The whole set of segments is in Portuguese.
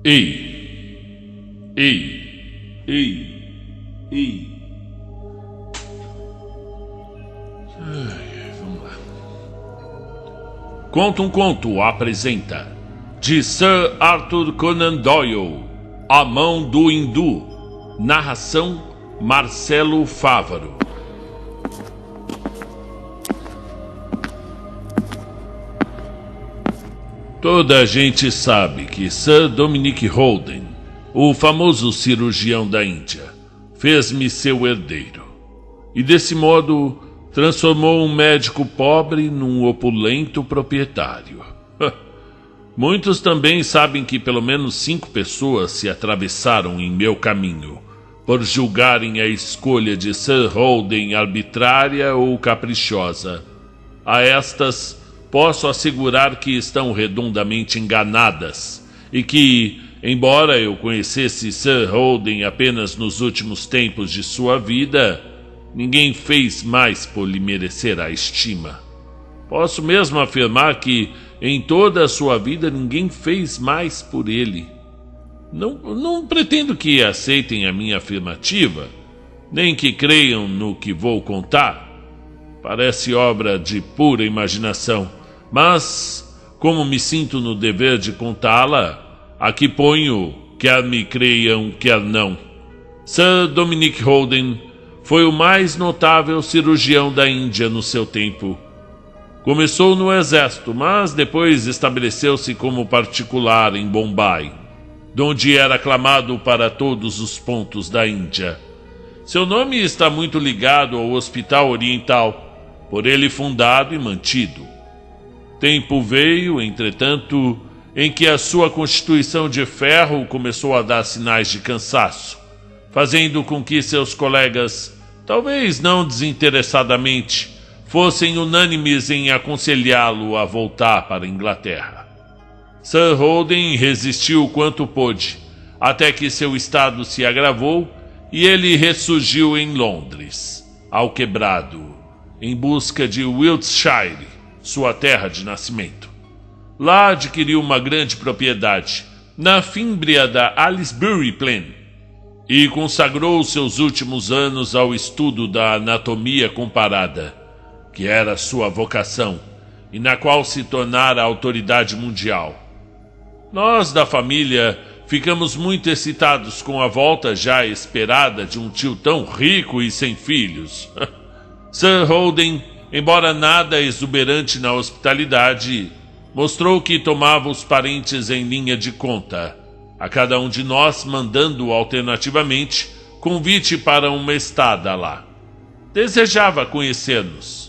Ei! Ei! Ei! Ei! Vamos lá. Conta um Conto apresenta de Sir Arthur Conan Doyle, A Mão do Hindu. Narração Marcelo Fávaro. Toda a gente sabe que Sir Dominic Holden, o famoso cirurgião da Índia, fez-me seu herdeiro. E desse modo transformou um médico pobre num opulento proprietário. Muitos também sabem que pelo menos 5 pessoas se atravessaram em meu caminho, por julgarem a escolha de Sir Holden arbitrária ou caprichosa. A estas posso assegurar que estão redondamente enganadas e que, embora eu conhecesse Sir Holden apenas nos últimos tempos de sua vida, ninguém fez mais por lhe merecer a estima. Posso mesmo afirmar que, em toda a sua vida, ninguém fez mais por ele. Não pretendo que aceitem a minha afirmativa, nem que creiam no que vou contar. Parece obra de pura imaginação, mas, como me sinto no dever de contá-la, aqui ponho, quer me creiam, quer não. Sir Dominic Holden foi o mais notável cirurgião da Índia no seu tempo. Começou no exército, mas depois estabeleceu-se como particular em Bombay, donde era aclamado para todos os pontos da Índia. Seu nome está muito ligado ao Hospital Oriental, por ele fundado e mantido. Tempo veio, entretanto, em que a sua constituição de ferro começou a dar sinais de cansaço, fazendo com que seus colegas, talvez não desinteressadamente, fossem unânimes em aconselhá-lo a voltar para a Inglaterra. Sir Holden resistiu quanto pôde, até que seu estado se agravou e ele ressurgiu em Londres, ao quebrado, em busca de Wiltshire, sua terra de nascimento. Lá adquiriu uma grande propriedade, na fímbria da Aylesbury Plain, e consagrou seus últimos anos ao estudo da anatomia comparada, que era sua vocação, e na qual se tornara autoridade mundial. Nós da família ficamos muito excitados com a volta já esperada de um tio tão rico e sem filhos. Sir Holden, embora nada exuberante na hospitalidade, mostrou que tomava os parentes em linha de conta, a cada um de nós mandando alternativamente convite para uma estada lá. Desejava conhecer-nos.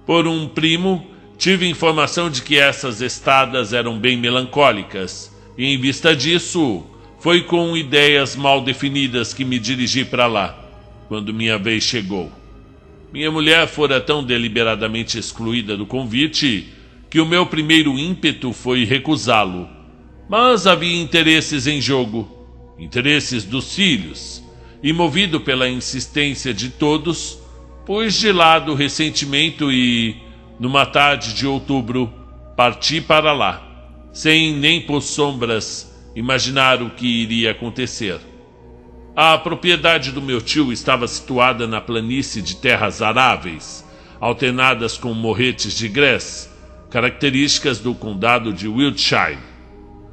Por um primo, tive informação de que essas estadas eram bem melancólicas, e em vista disso, foi com ideias mal definidas que me dirigi para lá, quando minha vez chegou. Minha mulher fora tão deliberadamente excluída do convite que o meu primeiro ímpeto foi recusá-lo. Mas havia interesses em jogo, interesses dos filhos, e movido pela insistência de todos, pus de lado o ressentimento e, numa tarde de outubro, parti para lá, sem nem por sombras imaginar o que iria acontecer. A propriedade do meu tio estava situada na planície de terras aráveis, alternadas com morretes de grés, características do condado de Wiltshire.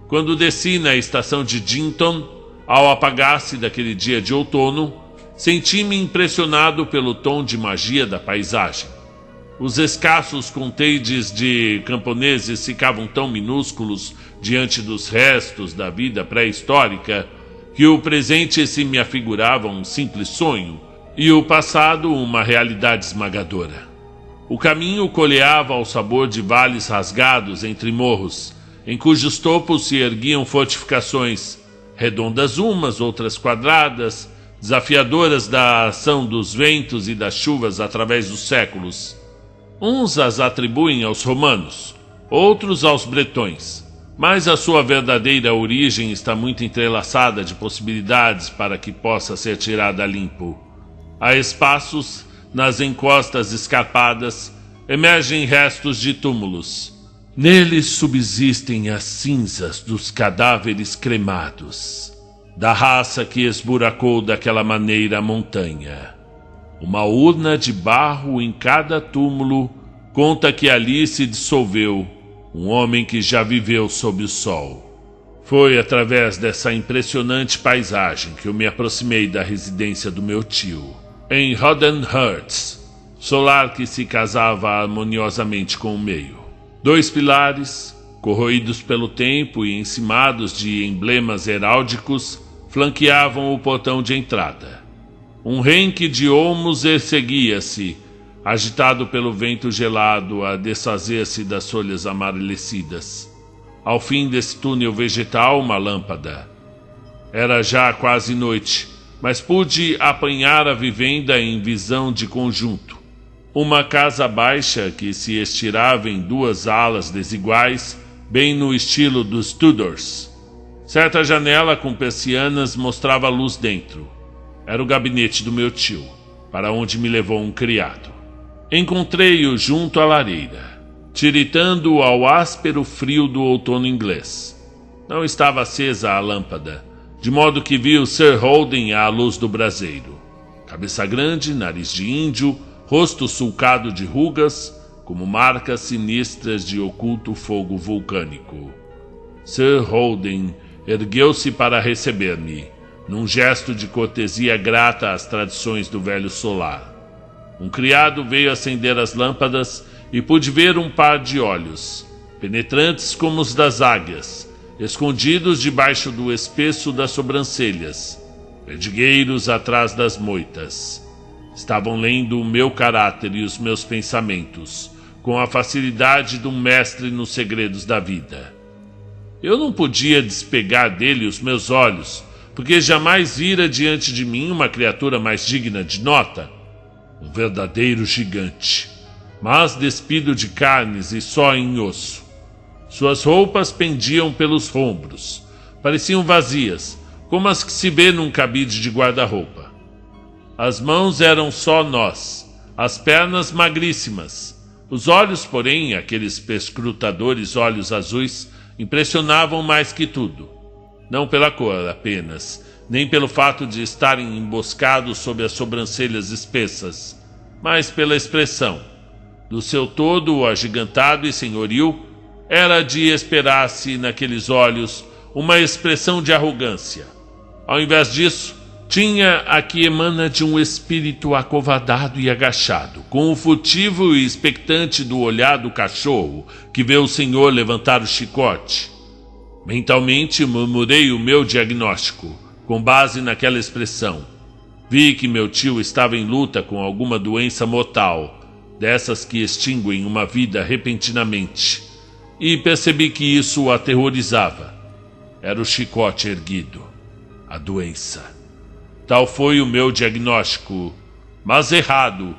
Quando desci na estação de Dinton, ao apagar-se daquele dia de outono, senti-me impressionado pelo tom de magia da paisagem. Os escassos conteides de camponeses ficavam tão minúsculos diante dos restos da vida pré-histórica que o presente se me afigurava um simples sonho e o passado uma realidade esmagadora. O caminho coleava ao sabor de vales rasgados entre morros, em cujos topos se erguiam fortificações, redondas umas, outras quadradas, desafiadoras da ação dos ventos e das chuvas através dos séculos. Uns as atribuem aos romanos, outros aos bretões, mas a sua verdadeira origem está muito entrelaçada de possibilidades para que possa ser tirada a limpo. A espaços, nas encostas escarpadas, emergem restos de túmulos. Neles subsistem as cinzas dos cadáveres cremados, da raça que esburacou daquela maneira a montanha. Uma urna de barro em cada túmulo conta que ali se dissolveu um homem que já viveu sob o sol. Foi através dessa impressionante paisagem que eu me aproximei da residência do meu tio, em Rodenhurst, solar que se casava harmoniosamente com o meio. 2 pilares, corroídos pelo tempo e encimados de emblemas heráldicos, flanqueavam o portão de entrada. Um renque de olmos erguia-se, agitado pelo vento gelado a desfazer-se das folhas amarelecidas. Ao fim desse túnel vegetal, uma lâmpada. Era já quase noite, mas pude apanhar a vivenda em visão de conjunto. Uma casa baixa que se estirava em 2 alas desiguais, bem no estilo dos Tudors. Certa janela com persianas mostrava luz dentro. Era o gabinete do meu tio, para onde me levou um criado. Encontrei-o junto à lareira, tiritando ao áspero frio do outono inglês. Não estava acesa a lâmpada, de modo que vi o Sir Holden à luz do braseiro. Cabeça grande, nariz de índio, rosto sulcado de rugas, como marcas sinistras de oculto fogo vulcânico. Sir Holden ergueu-se para receber-me, num gesto de cortesia grata às tradições do velho solar. Um criado veio acender as lâmpadas e pude ver um par de olhos, penetrantes como os das águias, escondidos debaixo do espesso das sobrancelhas, perdigueiros atrás das moitas. Estavam lendo o meu caráter e os meus pensamentos, com a facilidade de um mestre nos segredos da vida. Eu não podia despegar dele os meus olhos, porque jamais vira diante de mim uma criatura mais digna de nota. Um verdadeiro gigante, mas despido de carnes e só em osso. Suas roupas pendiam pelos ombros, pareciam vazias, como as que se vê num cabide de guarda-roupa. As mãos eram só nós, as pernas magríssimas. Os olhos, porém, aqueles perscrutadores olhos azuis, impressionavam mais que tudo. Não pela cor apenas, nem pelo fato de estarem emboscados sob as sobrancelhas espessas, mas pela expressão. Do seu todo agigantado e senhoril, era de esperar-se naqueles olhos uma expressão de arrogância. Ao invés disso, tinha a que emana de um espírito acovardado e agachado, com o furtivo e expectante do olhar do cachorro que vê o senhor levantar o chicote. Mentalmente murmurei o meu diagnóstico, com base naquela expressão. Vi que meu tio estava em luta com alguma doença mortal, dessas que extinguem uma vida repentinamente, e percebi que isso o aterrorizava. Era o chicote erguido, a doença. Tal foi o meu diagnóstico, mas errado,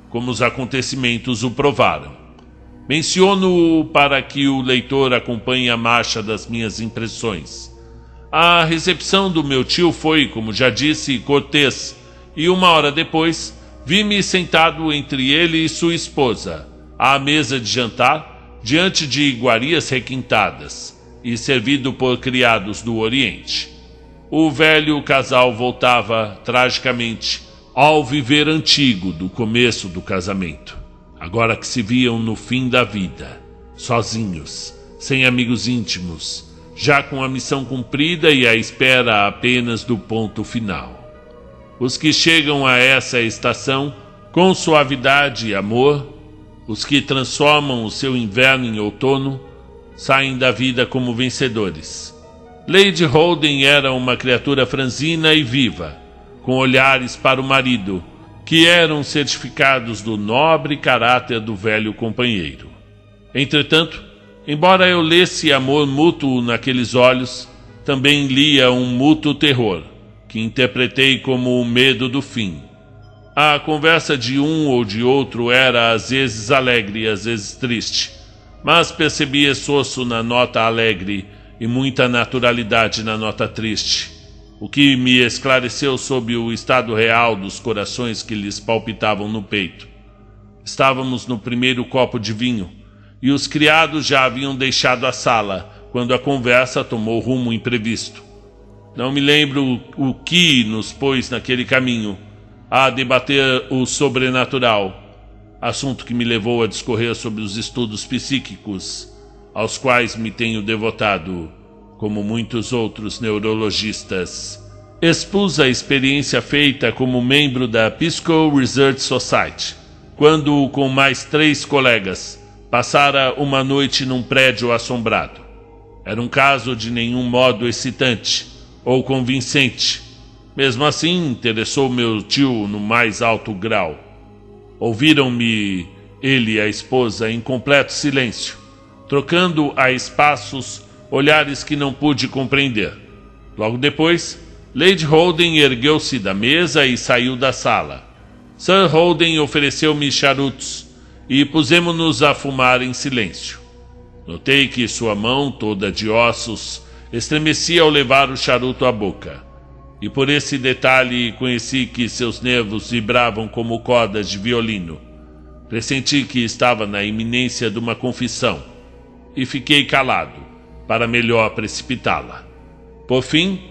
como os acontecimentos o provaram. Menciono-o para que o leitor acompanhe a marcha das minhas impressões. A recepção do meu tio foi, como já disse, cortês, e 1 hora depois vi-me sentado entre ele e sua esposa, à mesa de jantar, diante de iguarias requintadas, e servido por criados do Oriente. O velho casal voltava, tragicamente, ao viver antigo do começo do casamento. Agora que se viam no fim da vida, sozinhos, sem amigos íntimos, já com a missão cumprida e à espera apenas do ponto final. Os que chegam a essa estação com suavidade e amor, os que transformam o seu inverno em outono, saem da vida como vencedores. Lady Holden era uma criatura franzina e viva, com olhares para o marido, que eram certificados do nobre caráter do velho companheiro. Entretanto, embora eu lesse amor mútuo naqueles olhos, também lia um mútuo terror, que interpretei como o medo do fim. A conversa de um ou de outro era às vezes alegre e às vezes triste, mas percebi esforço na nota alegre e muita naturalidade na nota triste, o que me esclareceu sobre o estado real dos corações que lhes palpitavam no peito. Estávamos no primeiro copo de vinho, e os criados já haviam deixado a sala quando a conversa tomou rumo imprevisto. Não me lembro o que nos pôs naquele caminho, a debater o sobrenatural, assunto que me levou a discorrer sobre os estudos psíquicos, aos quais me tenho devotado, como muitos outros neurologistas. Expus a experiência feita como membro da Psycho Research Society, quando, com mais 3 colegas, passara uma noite num prédio assombrado. Era um caso de nenhum modo excitante ou convincente. Mesmo assim, interessou meu tio no mais alto grau. Ouviram-me ele e a esposa em completo silêncio, trocando a espaços olhares que não pude compreender. Logo depois, Lady Holden ergueu-se da mesa e saiu da sala. Sir Holden ofereceu-me charutos e pusemo-nos a fumar em silêncio. Notei que sua mão, toda de ossos, estremecia ao levar o charuto à boca. E por esse detalhe conheci que seus nervos vibravam como cordas de violino. Pressenti que estava na iminência de uma confissão e fiquei calado, para melhor precipitá-la. Por fim,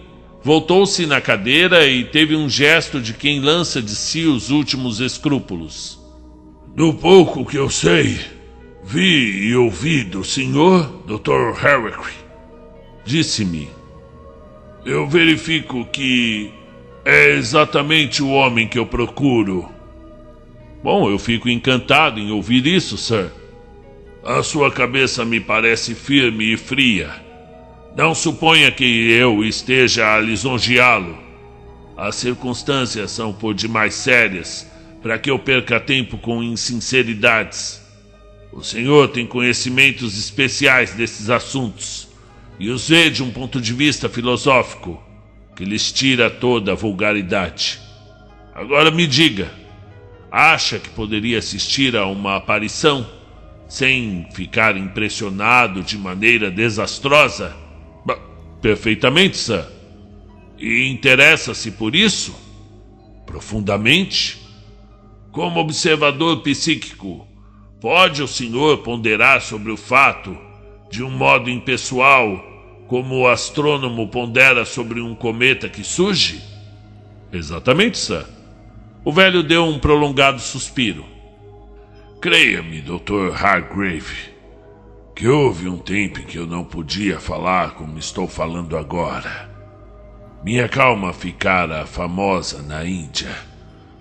voltou-se na cadeira e teve um gesto de quem lança de si os últimos escrúpulos. Do pouco que eu sei, vi e ouvi do senhor, Dr. Harrick, disse-me. Eu verifico que é exatamente o homem que eu procuro. Bom, eu fico encantado em ouvir isso, sir. A sua cabeça me parece firme e fria. Não suponha que eu esteja a lisonjeá-lo. As circunstâncias são por demais sérias para que eu perca tempo com insinceridades. O senhor tem conhecimentos especiais desses assuntos e os vê de um ponto de vista filosófico que lhes tira toda a vulgaridade. Agora me diga, acha que poderia assistir a uma aparição sem ficar impressionado de maneira desastrosa? Perfeitamente, sir. E interessa-se por isso? Profundamente? Como observador psíquico, pode o senhor ponderar sobre o fato, de um modo impessoal, como o astrônomo pondera sobre um cometa que surge? Exatamente, sir. O velho deu um prolongado suspiro. Creia-me, Dr. Hargrave, que houve um tempo em que eu não podia falar como estou falando agora. Minha calma ficara famosa na Índia,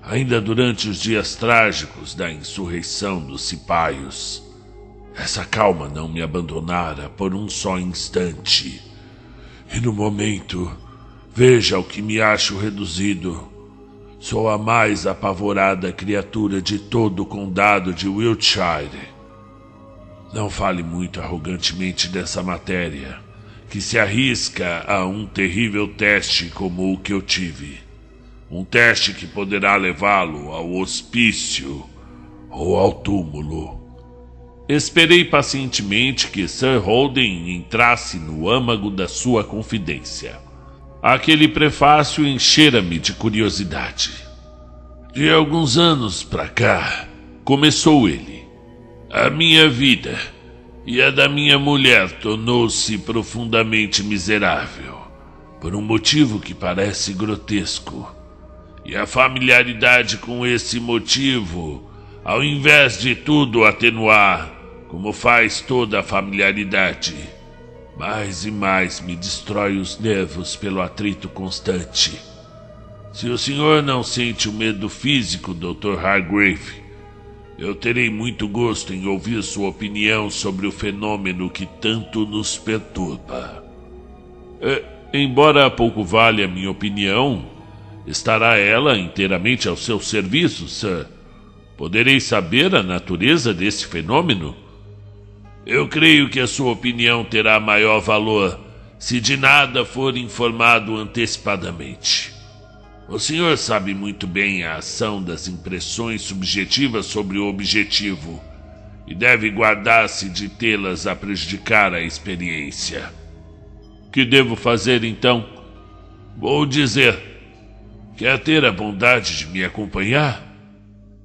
ainda durante os dias trágicos da insurreição dos cipaios. Essa calma não me abandonara por um só instante. E no momento, veja ao que me acho reduzido. Sou a mais apavorada criatura de todo o condado de Wiltshire. Não fale muito arrogantemente dessa matéria, que se arrisca a um terrível teste como o que eu tive. Um teste que poderá levá-lo ao hospício ou ao túmulo. Esperei pacientemente que Sir Holden entrasse no âmago da sua confidência. Aquele prefácio enchera-me de curiosidade. De alguns anos pra cá, começou ele, a minha vida e a da minha mulher tornou-se profundamente miserável, por um motivo que parece grotesco. E a familiaridade com esse motivo, ao invés de tudo atenuar, como faz toda a familiaridade, mais e mais me destrói os nervos pelo atrito constante. Se o senhor não sente o medo físico, Dr. Hargrave, eu terei muito gosto em ouvir sua opinião sobre o fenômeno que tanto nos perturba. Embora pouco valha a minha opinião, estará ela inteiramente ao seu serviço, sir. Poderei saber a natureza desse fenômeno? Eu creio que a sua opinião terá maior valor se de nada for informado antecipadamente. O senhor sabe muito bem a ação das impressões subjetivas sobre o objetivo e deve guardar-se de tê-las a prejudicar a experiência. Que devo fazer, então? Vou dizer. Quer ter a bondade de me acompanhar?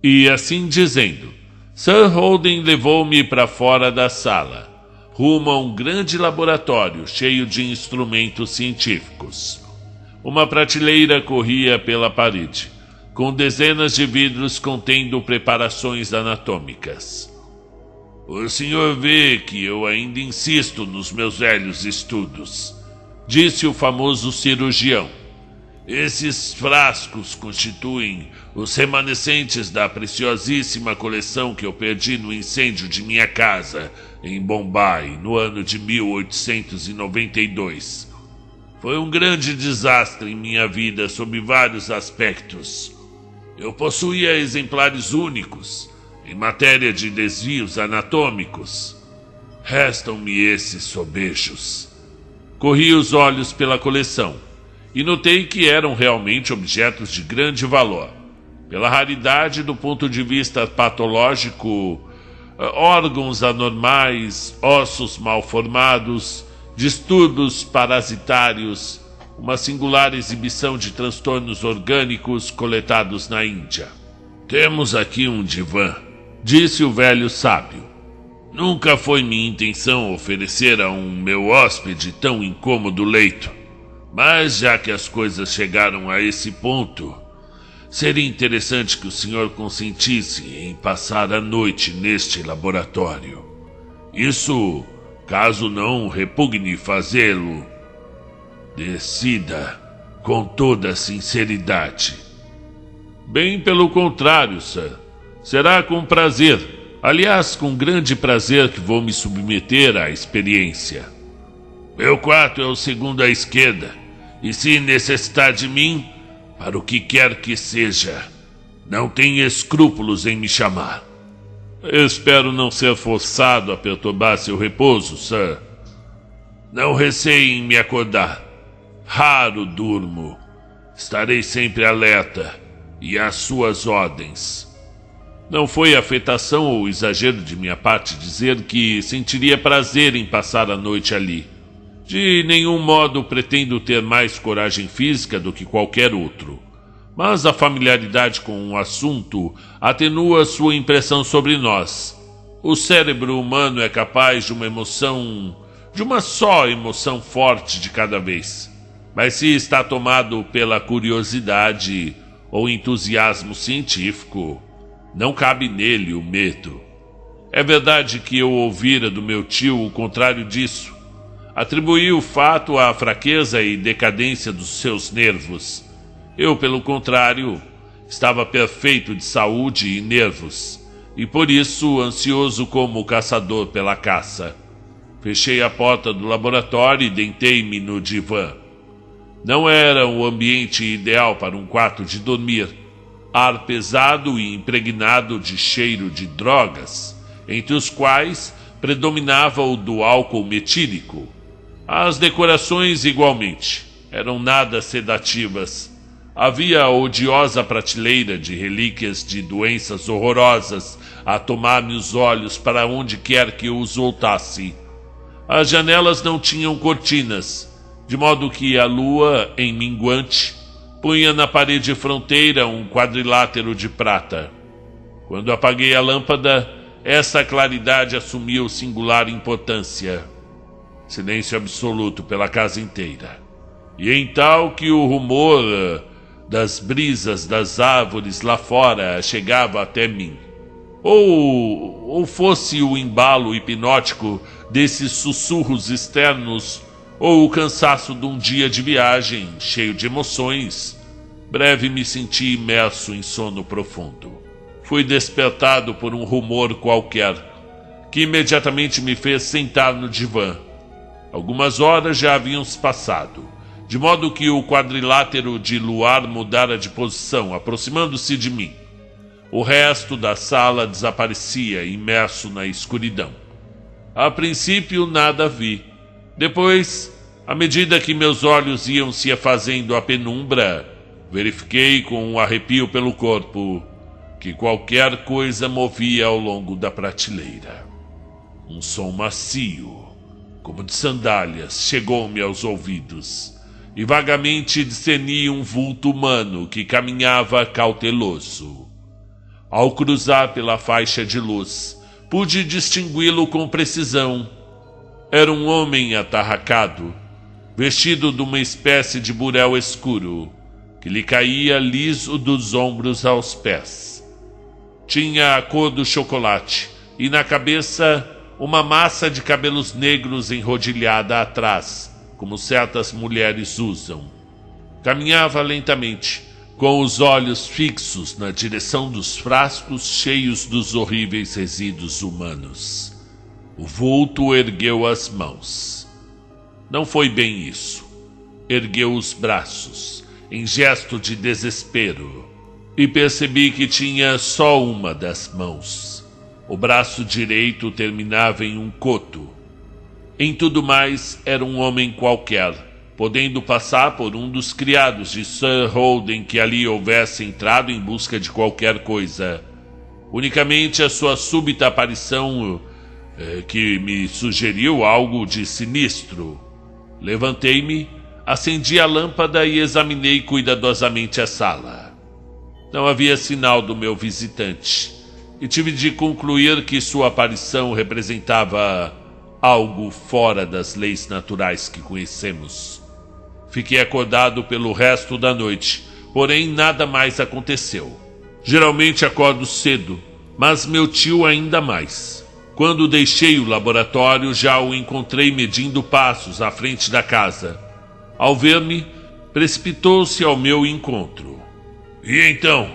E assim dizendo, Sir Holden levou-me para fora da sala, rumo a um grande laboratório cheio de instrumentos científicos. Uma prateleira corria pela parede, com dezenas de vidros contendo preparações anatômicas. O senhor vê que eu ainda insisto nos meus velhos estudos, disse o famoso cirurgião. Esses frascos constituem os remanescentes da preciosíssima coleção que eu perdi no incêndio de minha casa em Bombay no ano de 1892. Foi um grande desastre em minha vida sob vários aspectos. Eu possuía exemplares únicos em matéria de desvios anatômicos. Restam-me esses sobejos. Corri os olhos pela coleção e notei que eram realmente objetos de grande valor. Pela raridade do ponto de vista patológico, órgãos anormais, ossos mal formados, distúrbios parasitários, uma singular exibição de transtornos orgânicos coletados na Índia. Temos aqui um divã, disse o velho sábio. Nunca foi minha intenção oferecer a um meu hóspede tão incômodo leito, mas já que as coisas chegaram a esse ponto, seria interessante que o senhor consentisse em passar a noite neste laboratório. Isso, caso não repugne fazê-lo, decida com toda sinceridade. Bem pelo contrário, sir. Será com prazer. Aliás, com grande prazer que vou me submeter à experiência. Meu quarto é o segundo à esquerda, e se necessitar de mim, para o que quer que seja, não tem escrúpulos em me chamar. Espero não ser forçado a perturbar seu repouso, sir. Não receie em me acordar. Raro durmo. Estarei sempre alerta e às suas ordens. Não foi afetação ou exagero de minha parte dizer que sentiria prazer em passar a noite ali. De nenhum modo pretendo ter mais coragem física do que qualquer outro. Mas a familiaridade com o assunto atenua sua impressão sobre nós. O cérebro humano é capaz de uma só emoção forte de cada vez. Mas se está tomado pela curiosidade ou entusiasmo científico, não cabe nele o medo. É verdade que eu ouvira do meu tio o contrário disso. Atribuí o fato à fraqueza e decadência dos seus nervos. Eu, pelo contrário, estava perfeito de saúde e nervos, e por isso ansioso como caçador pela caça. Fechei a porta do laboratório e deitei-me no divã. Não era o ambiente ideal para um quarto de dormir. Ar pesado e impregnado de cheiro de drogas, entre os quais predominava o do álcool metílico. As decorações, igualmente, eram nada sedativas. Havia a odiosa prateleira de relíquias de doenças horrorosas a tomar-me os olhos para onde quer que eu os voltasse. As janelas não tinham cortinas, de modo que a lua, em minguante, punha na parede fronteira um quadrilátero de prata. Quando apaguei a lâmpada, essa claridade assumiu singular importância. Silêncio absoluto pela casa inteira. E em tal que o rumor das brisas das árvores lá fora chegava até mim. Ou fosse o embalo hipnótico desses sussurros externos, ou o cansaço de um dia de viagem cheio de emoções, breve me senti imerso em sono profundo. Fui despertado por um rumor qualquer, que imediatamente me fez sentar no divã. Algumas horas já haviam se passado, de modo que o quadrilátero de luar mudara de posição, aproximando-se de mim. O resto da sala desaparecia, imerso na escuridão. A princípio nada vi. Depois, à medida que meus olhos iam se afazendo à penumbra, verifiquei com um arrepio pelo corpo que qualquer coisa movia ao longo da prateleira. Um som macio, como de sandálias, chegou-me aos ouvidos, e vagamente discerni um vulto humano que caminhava cauteloso. Ao cruzar pela faixa de luz, pude distingui-lo com precisão. Era um homem atarracado, vestido de uma espécie de burel escuro, que lhe caía liso dos ombros aos pés. Tinha a cor do chocolate e na cabeça uma massa de cabelos negros enrodilhada atrás, como certas mulheres usam. Caminhava lentamente, com os olhos fixos na direção dos frascos cheios dos horríveis resíduos humanos. O vulto ergueu as mãos. Não foi bem isso. Ergueu os braços, em gesto de desespero, e percebi que tinha só uma das mãos. O braço direito terminava em um coto. Em tudo mais, era um homem qualquer, podendo passar por um dos criados de Sir Holden que ali houvesse entrado em busca de qualquer coisa. Unicamente a sua súbita aparição que me sugeriu algo de sinistro. Levantei-me, acendi a lâmpada e examinei cuidadosamente a sala. Não havia sinal do meu visitante, e tive de concluir que sua aparição representava algo fora das leis naturais que conhecemos. Fiquei acordado pelo resto da noite, porém nada mais aconteceu. Geralmente acordo cedo, mas meu tio ainda mais. Quando deixei o laboratório, já o encontrei medindo passos à frente da casa. Ao ver-me, precipitou-se ao meu encontro. E então?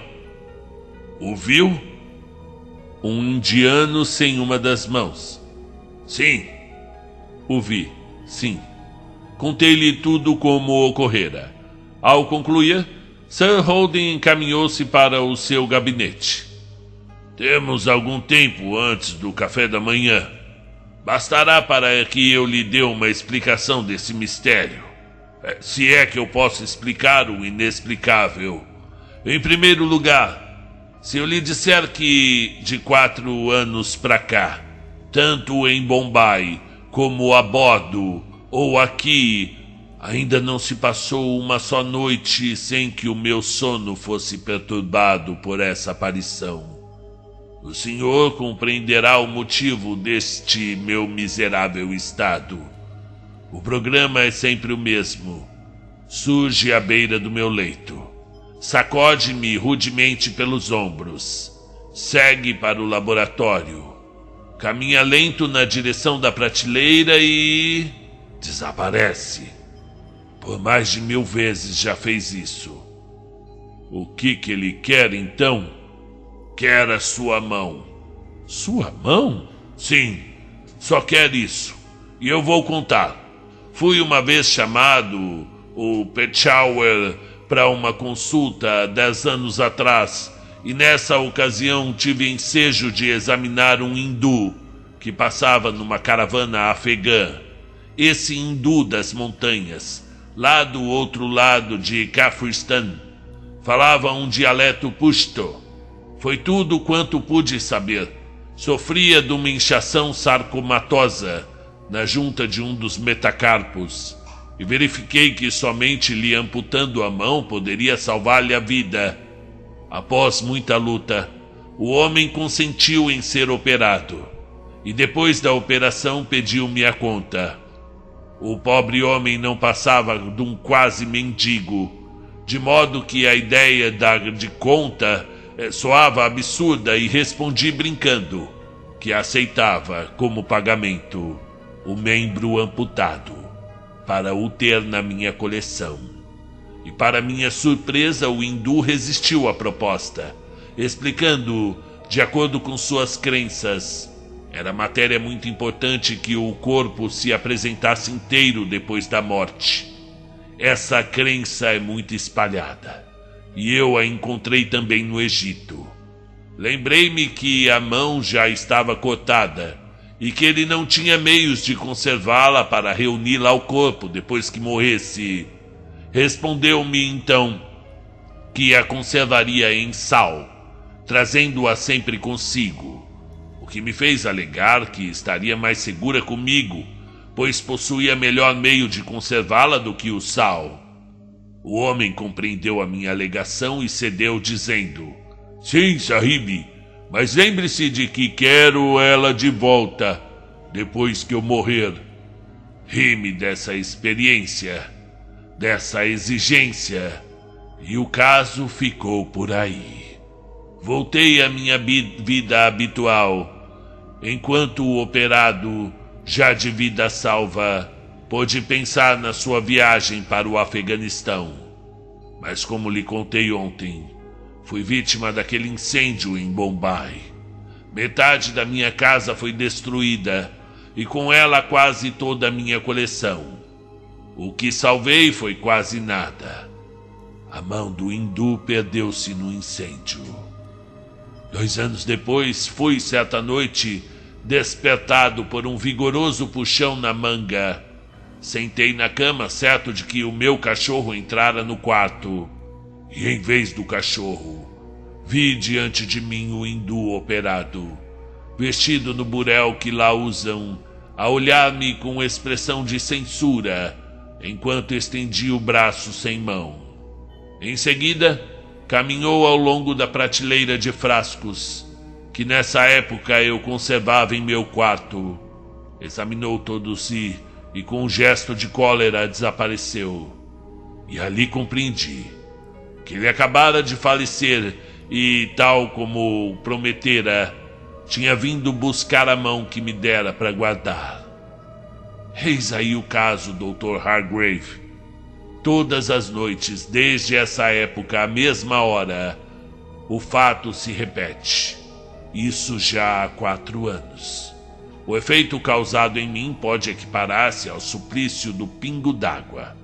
O viu? Um indiano sem uma das mãos. Sim. O vi, sim. Contei-lhe tudo como ocorrera. Ao concluir, Sir Holden encaminhou-se para o seu gabinete. Temos algum tempo antes do café da manhã. Bastará para que eu lhe dê uma explicação desse mistério. Se é que eu posso explicar o inexplicável. Em primeiro lugar, se eu lhe disser que de 4 anos pra cá, tanto em Bombay como a bordo ou aqui, ainda não se passou uma só noite sem que o meu sono fosse perturbado por essa aparição. O senhor compreenderá o motivo deste meu miserável estado. O programa é sempre o mesmo. Surge à beira do meu leito. Sacode-me rudemente pelos ombros. Segue para o laboratório. Caminha lento na direção da prateleira e desaparece. Por mais de 1000 vezes já fez isso. O que ele quer então? Quer a sua mão. Sua mão? Sim, só quer isso. E eu vou contar. Fui uma vez chamado, o Peshawar, para uma consulta 10 anos atrás, e nessa ocasião tive ensejo de examinar um hindu que passava numa caravana afegã. Esse hindu das montanhas, lá do outro lado de Kafiristan, falava um dialeto pushto. Foi tudo quanto pude saber. Sofria de uma inchação sarcomatosa na junta de um dos metacarpos, e verifiquei que somente lhe amputando a mão poderia salvar-lhe a vida. Após muita luta, o homem consentiu em ser operado, e depois da operação pediu-me a conta. O pobre homem não passava de um quase mendigo, de modo que a ideia de conta soava absurda, e respondi brincando que aceitava como pagamento o membro amputado para o ter na minha coleção. E para minha surpresa, o hindu resistiu à proposta, explicando, de acordo com suas crenças, era matéria muito importante que o corpo se apresentasse inteiro depois da morte. Essa crença é muito espalhada, e eu a encontrei também no Egito. Lembrei-me que a mão já estava cortada e que ele não tinha meios de conservá-la para reuni-la ao corpo depois que morresse. Respondeu-me então que a conservaria em sal, trazendo-a sempre consigo, o que me fez alegar que estaria mais segura comigo, pois possuía melhor meio de conservá-la do que o sal. O homem compreendeu a minha alegação e cedeu, dizendo: Sim, Sahib, Mas lembre-se de que quero ela de volta depois que eu morrer. Ri-me dessa experiência, dessa exigência, e o caso ficou por aí. Voltei à minha vida habitual, enquanto o operado, já de vida salva, pôde pensar na sua viagem para o Afeganistão. Mas como lhe contei ontem, fui vítima daquele incêndio em Bombay. Metade da minha casa foi destruída e com ela quase toda a minha coleção. O que salvei foi quase nada. A mão do hindu perdeu-se no incêndio. 2 anos depois, fui certa noite despertado por um vigoroso puxão na manga. Sentei na cama, certo de que o meu cachorro entrara no quarto. E em vez do cachorro, vi diante de mim o hindu operado, vestido no burel que lá usam, a olhar-me com expressão de censura, enquanto estendia o braço sem mão. Em seguida, caminhou ao longo da prateleira de frascos, que nessa época eu conservava em meu quarto. Examinou todos e com um gesto de cólera desapareceu. E ali compreendi que ele acabara de falecer e, tal como prometera, tinha vindo buscar a mão que me dera para guardar. Eis aí o caso, Dr. Hargrave. Todas as noites, desde essa época, à mesma hora, o fato se repete. Isso já há 4 anos. O efeito causado em mim pode equiparar-se ao suplício do pingo d'água.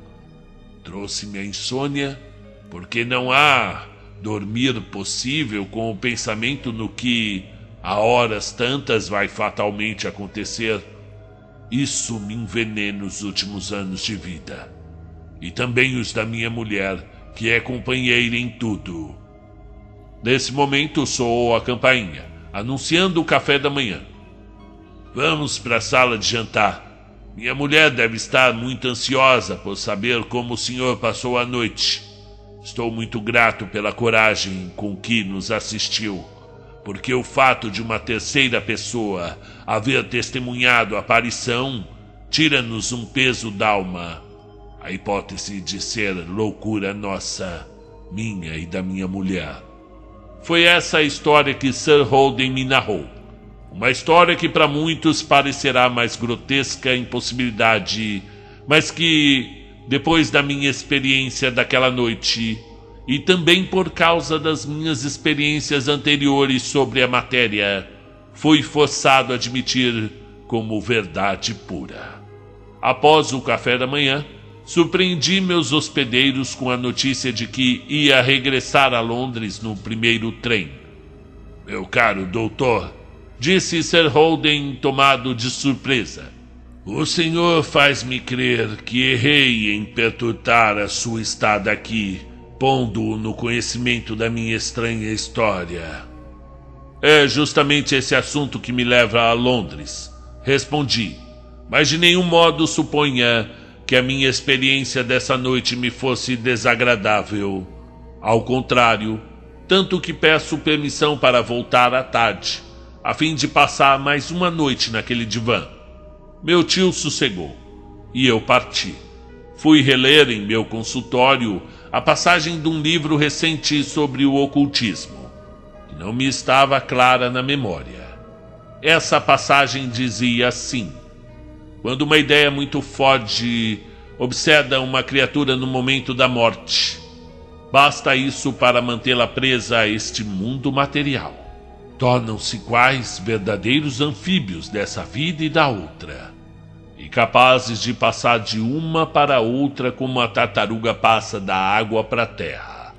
Trouxe-me a insônia, porque não há dormir possível com o pensamento no que, a horas tantas, vai fatalmente acontecer. Isso me envenena os últimos anos de vida. E também os da minha mulher, que é companheira em tudo. Nesse momento soou a campainha, anunciando o café da manhã. Vamos para a sala de jantar. Minha mulher deve estar muito ansiosa por saber como o senhor passou a noite. Estou muito grato pela coragem com que nos assistiu, porque o fato de uma terceira pessoa haver testemunhado a aparição tira-nos um peso d'alma. A hipótese de ser loucura nossa, minha e da minha mulher. Foi essa a história que Sir Holden me narrou. Uma história que para muitos parecerá mais grotesca impossibilidade, mas que, depois da minha experiência daquela noite, e também por causa das minhas experiências anteriores sobre a matéria, fui forçado a admitir como verdade pura. Após o café da manhã, surpreendi meus hospedeiros com a notícia de que ia regressar a Londres no primeiro trem. Meu caro doutor, disse Sir Holden, tomado de surpresa, o senhor faz-me crer que errei em perturbar a sua estada aqui, pondo-o no conhecimento da minha estranha história. É justamente esse assunto que me leva a Londres, respondi, mas de nenhum modo suponha que a minha experiência dessa noite me fosse desagradável. Ao contrário, tanto que peço permissão para voltar à tarde, a fim de passar mais uma noite naquele divã. Meu tio sossegou, e eu parti. Fui reler em meu consultório a passagem de um livro recente sobre o ocultismo, que não me estava clara na memória. Essa passagem dizia assim: quando uma ideia muito forte obseda uma criatura no momento da morte, basta isso para mantê-la presa a este mundo material. Tornam-se quais verdadeiros anfíbios dessa vida e da outra, e capazes de passar de uma para outra como a tartaruga passa da água para a terra.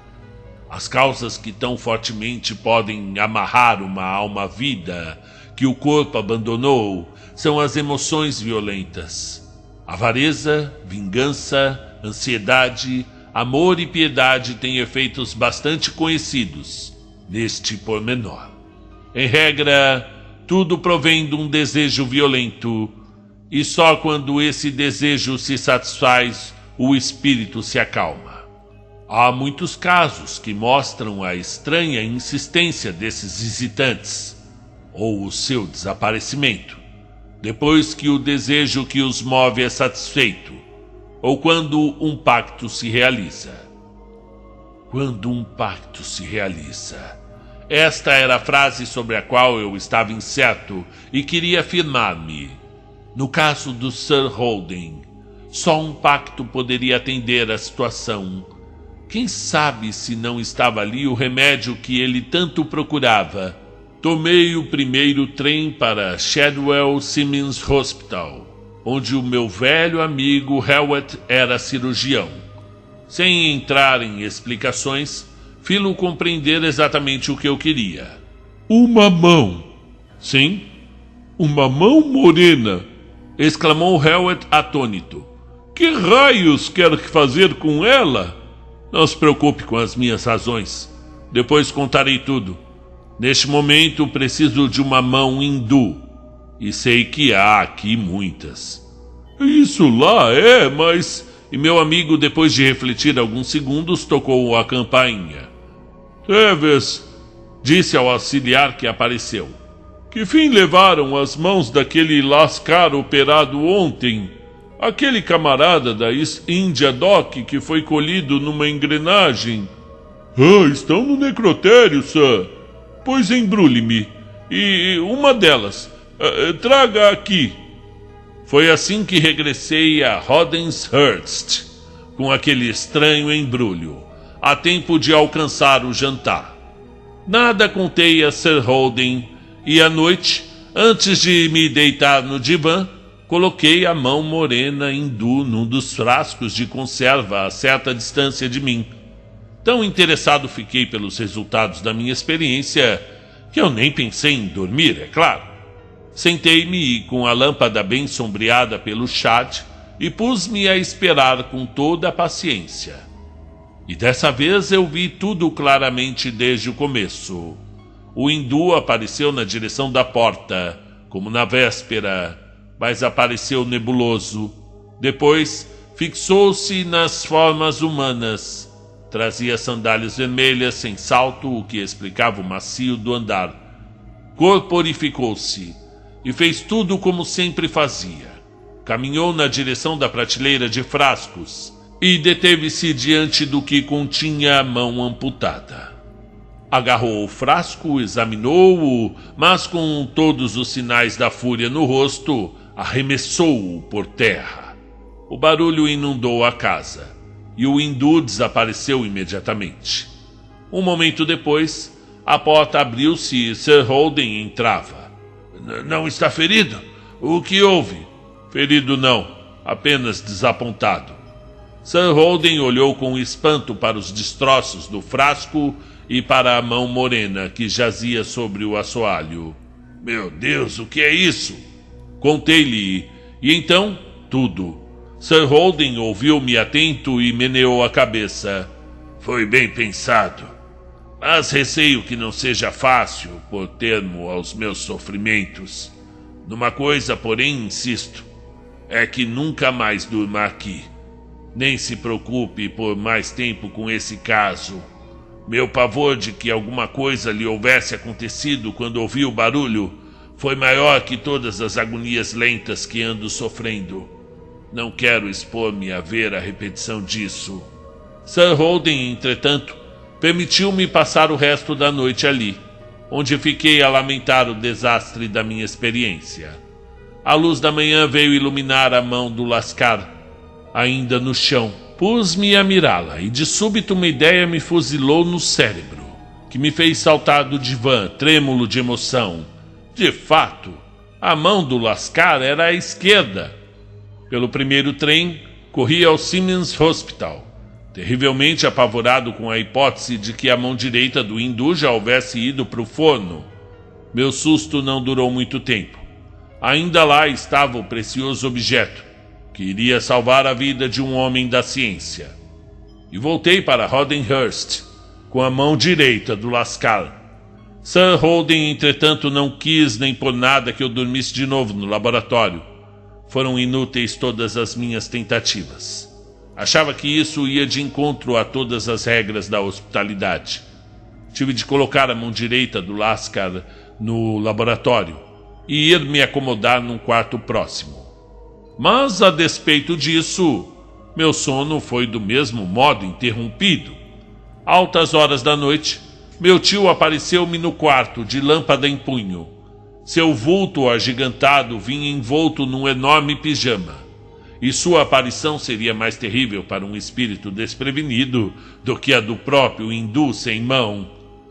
As causas que tão fortemente podem amarrar uma alma à vida que o corpo abandonou são as emoções violentas. Avareza, vingança, ansiedade, amor e piedade têm efeitos bastante conhecidos neste pormenor. Em regra, tudo provém de um desejo violento, e só quando esse desejo se satisfaz, o espírito se acalma. Há muitos casos que mostram a estranha insistência desses visitantes, ou o seu desaparecimento, depois que o desejo que os move é satisfeito, ou quando um pacto se realiza. Quando um pacto se realiza. Esta era a frase sobre a qual eu estava incerto e queria afirmar-me. No caso do Sir Holden, só um pacto poderia atender a situação. Quem sabe se não estava ali o remédio que ele tanto procurava. Tomei o primeiro trem para Shadwell Simmons Hospital, onde o meu velho amigo Hewitt era cirurgião. Sem entrar em explicações, fiz-lo compreender exatamente o que eu queria. Uma mão. Sim, uma mão morena, exclamou Hewitt atônito. Que raios quer fazer com ela? Não se preocupe com as minhas razões. Depois contarei tudo. Neste momento preciso de uma mão hindu. E sei que há aqui muitas. Isso lá é, mas... E meu amigo, depois de refletir alguns segundos, tocou a campainha. Teves, disse ao auxiliar que apareceu. Que fim levaram as mãos daquele lascar operado ontem? Aquele camarada da India Doc que foi colhido numa engrenagem. Estão no necrotério, sir. Pois embrulhe-me. E uma delas. Traga aqui. Foi assim que regressei a Hodenshurst, com aquele estranho embrulho, a tempo de alcançar o jantar. Nada contei a Sir Holden, e à noite, antes de me deitar no divã, coloquei a mão morena hindu num dos frascos de conserva a certa distância de mim. Tão interessado fiquei pelos resultados da minha experiência que eu nem pensei em dormir, é claro. Sentei-me com a lâmpada bem sombreada pelo chad e pus-me a esperar com toda a paciência. E dessa vez eu vi tudo claramente desde o começo. O hindu apareceu na direção da porta, como na véspera, mas apareceu nebuloso. Depois fixou-se nas formas humanas. Trazia sandálias vermelhas sem salto, o que explicava o macio do andar. Corporificou-se e fez tudo como sempre fazia. Caminhou na direção da prateleira de frascos e deteve-se diante do que continha a mão amputada. Agarrou o frasco, examinou-o, mas com todos os sinais da fúria no rosto, arremessou-o por terra. O barulho inundou a casa e o hindu desapareceu imediatamente. Um momento depois, a porta abriu-se e Sir Holden entrava. Não está ferido? O que houve? Ferido não, apenas desapontado. Sir Holden olhou com espanto para os destroços do frasco e para a mão morena que jazia sobre o assoalho. Meu Deus, o que é isso? Contei-lhe, e então, tudo. Sir Holden ouviu-me atento e meneou a cabeça. Foi bem pensado, mas receio que não seja fácil pôr termo aos meus sofrimentos. Numa coisa, porém, insisto, é que nunca mais durma aqui. Nem se preocupe por mais tempo com esse caso. Meu pavor de que alguma coisa lhe houvesse acontecido quando ouvi o barulho foi maior que todas as agonias lentas que ando sofrendo. Não quero expor-me a ver a repetição disso. Sir Holden, entretanto, permitiu-me passar o resto da noite ali, onde fiquei a lamentar o desastre da minha experiência. A luz da manhã veio iluminar a mão do lascar, ainda no chão. Pus-me a mirá-la e de súbito uma ideia me fuzilou no cérebro, que me fez saltar do divã, trêmulo de emoção. De fato, a mão do lascar era à esquerda. Pelo primeiro trem, corri ao Simmons Hospital, terrivelmente apavorado com a hipótese de que a mão direita do hindu já houvesse ido para o forno. Meu susto não durou muito tempo. Ainda lá estava o precioso objeto, que iria salvar a vida de um homem da ciência. E voltei para Hodenhurst, com a mão direita do lascar. Sir Holden, entretanto, não quis nem por nada que eu dormisse de novo no laboratório. Foram inúteis todas as minhas tentativas. Achava que isso ia de encontro a todas as regras da hospitalidade. Tive de colocar a mão direita do Lascar no laboratório e ir me acomodar num quarto próximo. Mas, a despeito disso, meu sono foi do mesmo modo interrompido. Altas horas da noite, meu tio apareceu-me no quarto, de lâmpada em punho. Seu vulto agigantado vinha envolto num enorme pijama. E sua aparição seria mais terrível para um espírito desprevenido do que a do próprio hindu sem mão.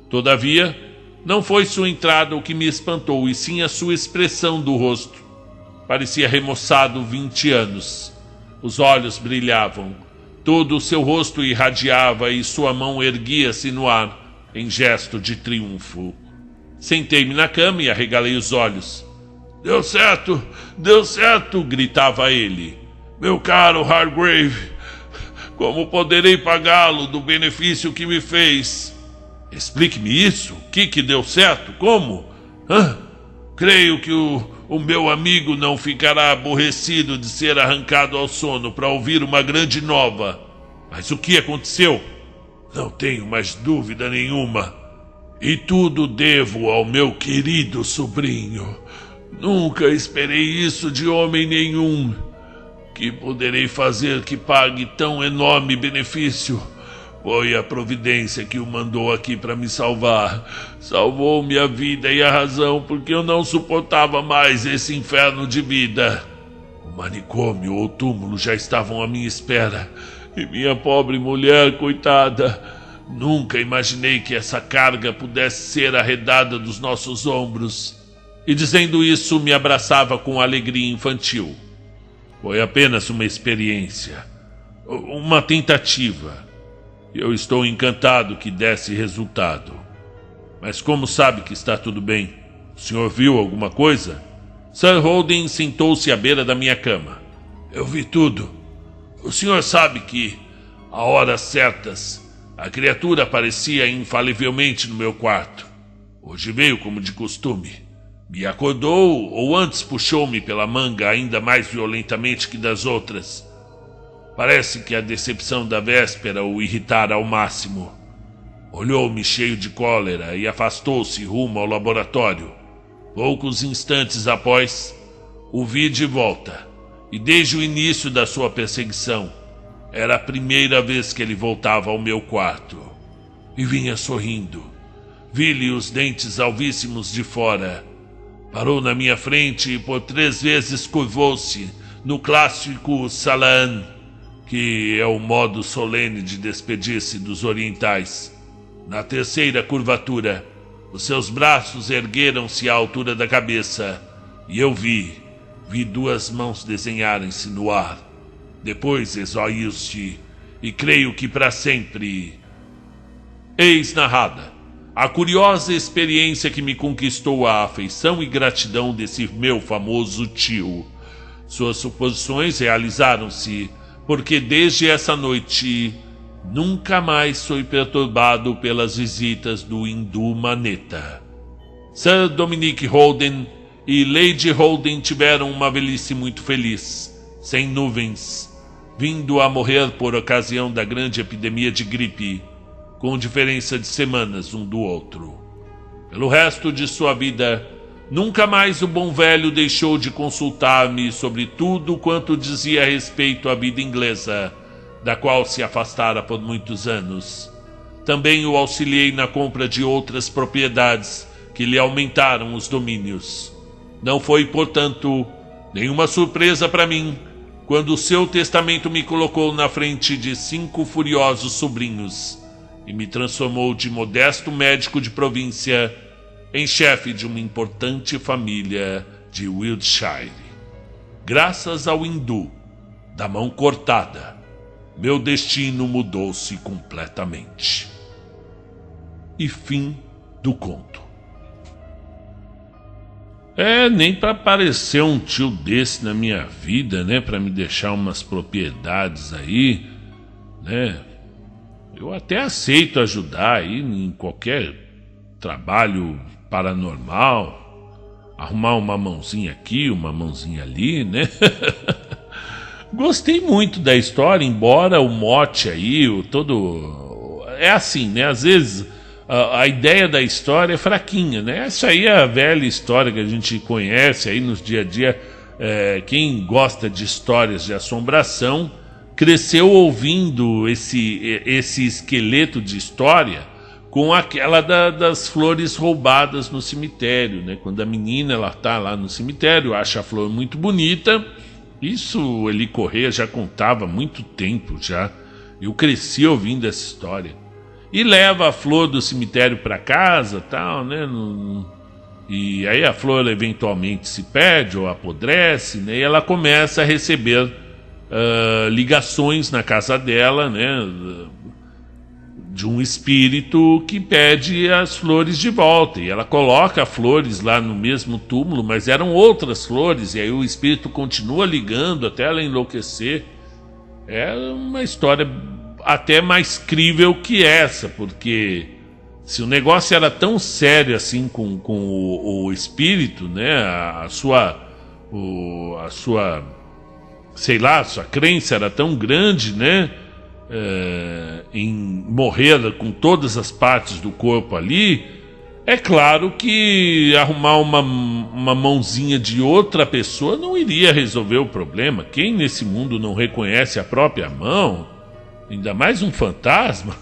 Todavia, não foi sua entrada o que me espantou, e sim a sua expressão do rosto. Parecia remoçado 20 anos. Os olhos brilhavam, todo o seu rosto irradiava e sua mão erguia-se no ar, em gesto de triunfo. Sentei-me na cama e arregalei os olhos. Deu certo, gritava ele. Meu caro Hargrave, como poderei pagá-lo do benefício que me fez? Explique-me isso. O que deu certo? Como? Creio que o meu amigo não ficará aborrecido de ser arrancado ao sono para ouvir uma grande nova. Mas o que aconteceu? Não tenho mais dúvida nenhuma. E tudo devo ao meu querido sobrinho. Nunca esperei isso de homem nenhum. Que poderei fazer que pague tão enorme benefício? Foi a providência que o mandou aqui para me salvar. Salvou-me a vida e a razão, porque eu não suportava mais esse inferno de vida. O manicômio ou túmulo já estavam à minha espera. E minha pobre mulher, coitada, nunca imaginei que essa carga pudesse ser arredada dos nossos ombros. E dizendo isso, me abraçava com alegria infantil. Foi apenas uma experiência, uma tentativa. Eu estou encantado que desse resultado. Mas como sabe que está tudo bem? O senhor viu alguma coisa? Sir Holden sentou-se à beira da minha cama. Eu vi tudo. O senhor sabe que, a horas certas, a criatura aparecia infalivelmente no meu quarto. Hoje veio como de costume. Me acordou, ou antes puxou-me pela manga ainda mais violentamente que das outras. Parece que a decepção da véspera o irritara ao máximo. Olhou-me cheio de cólera e afastou-se rumo ao laboratório. Poucos instantes após, o vi de volta, e desde o início da sua perseguição, era a primeira vez que ele voltava ao meu quarto. E vinha sorrindo. Vi-lhe os dentes alvíssimos de fora. Parou na minha frente e por 3 vezes curvou-se no clássico salam, que é o modo solene de despedir-se dos orientais. Na terceira curvatura, os seus braços ergueram-se à altura da cabeça e eu vi 2 mãos desenharem-se no ar. Depois esvaiu-se e creio que para sempre. Eis narrada a curiosa experiência que me conquistou a afeição e gratidão desse meu famoso tio. Suas suposições realizaram-se, porque desde essa noite nunca mais fui perturbado pelas visitas do hindu maneta. Sir Dominic Holden e Lady Holden tiveram uma velhice muito feliz, sem nuvens, vindo a morrer por ocasião da grande epidemia de gripe, com diferença de semanas um do outro. Pelo resto de sua vida, nunca mais o bom velho deixou de consultar-me sobre tudo quanto dizia a respeito à vida inglesa, da qual se afastara por muitos anos. Também o auxiliei na compra de outras propriedades que lhe aumentaram os domínios. Não foi, portanto, nenhuma surpresa para mim quando o seu testamento me colocou na frente de 5 furiosos sobrinhos e me transformou de modesto médico de província em chefe de uma importante família de Wiltshire. Graças ao hindu da mão cortada, meu destino mudou-se completamente. E fim do conto. Nem para aparecer um tio desse na minha vida, né? Para me deixar umas propriedades aí, né? Eu até aceito ajudar aí em qualquer trabalho paranormal, arrumar uma mãozinha aqui, uma mãozinha ali, né? Gostei muito da história, embora o mote aí, o todo... É assim, né? Às vezes a ideia da história é fraquinha, né? Essa aí é a velha história que a gente conhece aí nos dia a dia. Quem gosta de histórias de assombração cresceu ouvindo esse esqueleto de história com aquela das flores roubadas no cemitério, né? Quando a menina ela tá lá no cemitério, acha a flor muito bonita. Isso Eli Corrêa já contava há muito tempo já. Eu cresci ouvindo essa história. E leva a flor do cemitério para casa, tal, né? E aí a flor eventualmente se perde ou apodrece, né? E ela começa a receber ligações na casa dela, né? De um espírito que pede as flores de volta. E ela coloca flores lá no mesmo túmulo, mas eram outras flores. E aí o espírito continua ligando até ela enlouquecer. É uma história até mais crível que essa, porque se o negócio era tão sério assim com o espírito, né? A sua sei lá, a sua crença era tão grande, né? Em morrer com todas as partes do corpo ali, é claro que arrumar uma mãozinha de outra pessoa não iria resolver o problema. Quem nesse mundo não reconhece a própria mão, ainda mais um fantasma?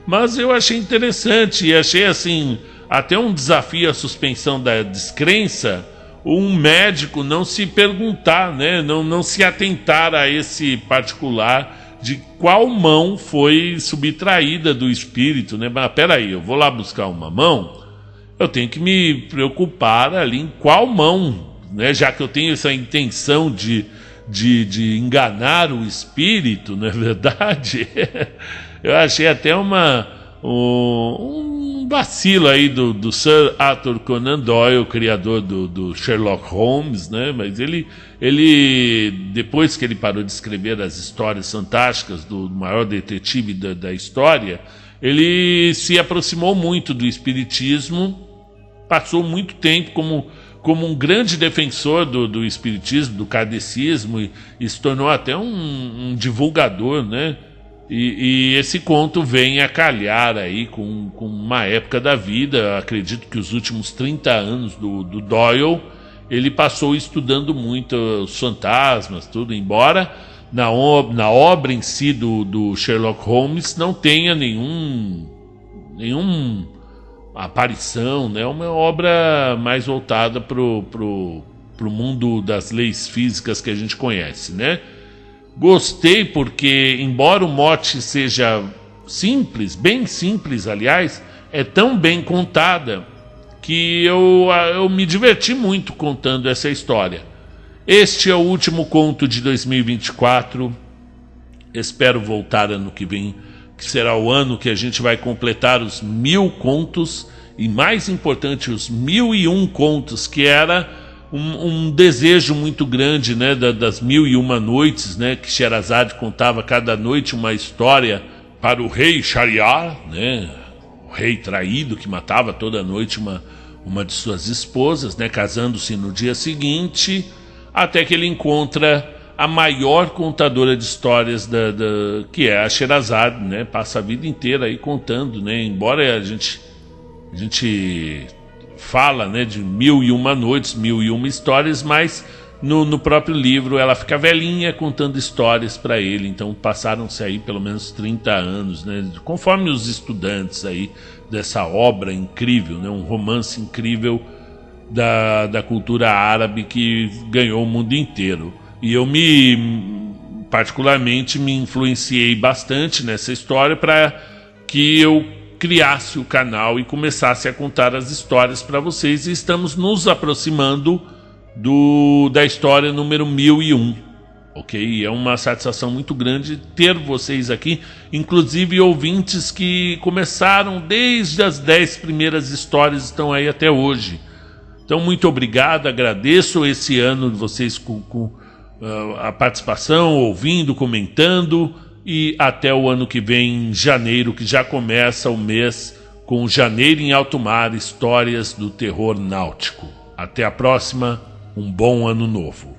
Mas eu achei interessante e achei assim até um desafio à suspensão da descrença, um médico não se perguntar, né? Não se atentar a esse particular de qual mão foi subtraída do espírito, né? Mas peraí, eu vou lá buscar uma mão, eu tenho que me preocupar ali em qual mão, né? Já que eu tenho essa intenção de enganar o espírito, não é verdade? Eu achei até um vacilo aí do Sir Arthur Conan Doyle, criador do Sherlock Holmes, né? Mas ele, depois que ele parou de escrever as histórias fantásticas do maior detetive da história, ele se aproximou muito do espiritismo, passou muito tempo como um grande defensor do espiritismo, do kardecismo, e se tornou até um divulgador, né? E esse conto vem a calhar aí com uma época da vida. Acredito que os últimos 30 anos do Doyle, ele passou estudando muito os fantasmas, tudo, embora na obra em si do Sherlock Holmes não tenha nenhum aparição, né? Uma obra mais voltada pro mundo das leis físicas que a gente conhece, né? Gostei porque, embora o mote seja simples, bem simples, aliás, é tão bem contada que eu me diverti muito contando essa história. Este é o último conto de 2024. Espero voltar ano que vem, que será o ano que a gente vai completar os 1000 contos e, mais importante, os 1001 contos, que era um desejo muito grande, né, das 1001 noites, né, que Sherazade contava cada noite uma história para o rei Shahryar, né, o rei traído que matava toda noite uma de suas esposas, né, casando-se no dia seguinte, até que ele encontra a maior contadora de histórias que é a Sherazade, né, passa a vida inteira aí contando, né, embora a gente fala, né, de 1001 noites, 1001 histórias, mas no próprio livro ela fica velhinha contando histórias para ele. Então passaram-se aí pelo menos 30 anos, né, conforme os estudantes aí dessa obra incrível, né, um romance incrível da cultura árabe que ganhou o mundo inteiro. E eu particularmente me influenciei bastante nessa história para que eu criasse o canal e começasse a contar as histórias para vocês, e estamos nos aproximando da história número 1001, ok? É uma satisfação muito grande ter vocês aqui, inclusive ouvintes que começaram desde as 10 primeiras histórias, estão aí até hoje. Então, muito obrigado, agradeço esse ano de vocês com a participação, ouvindo, comentando. E até o ano que vem, em janeiro, que já começa o mês com Janeiro em Alto Mar, histórias do terror náutico. Até a próxima, um bom ano novo.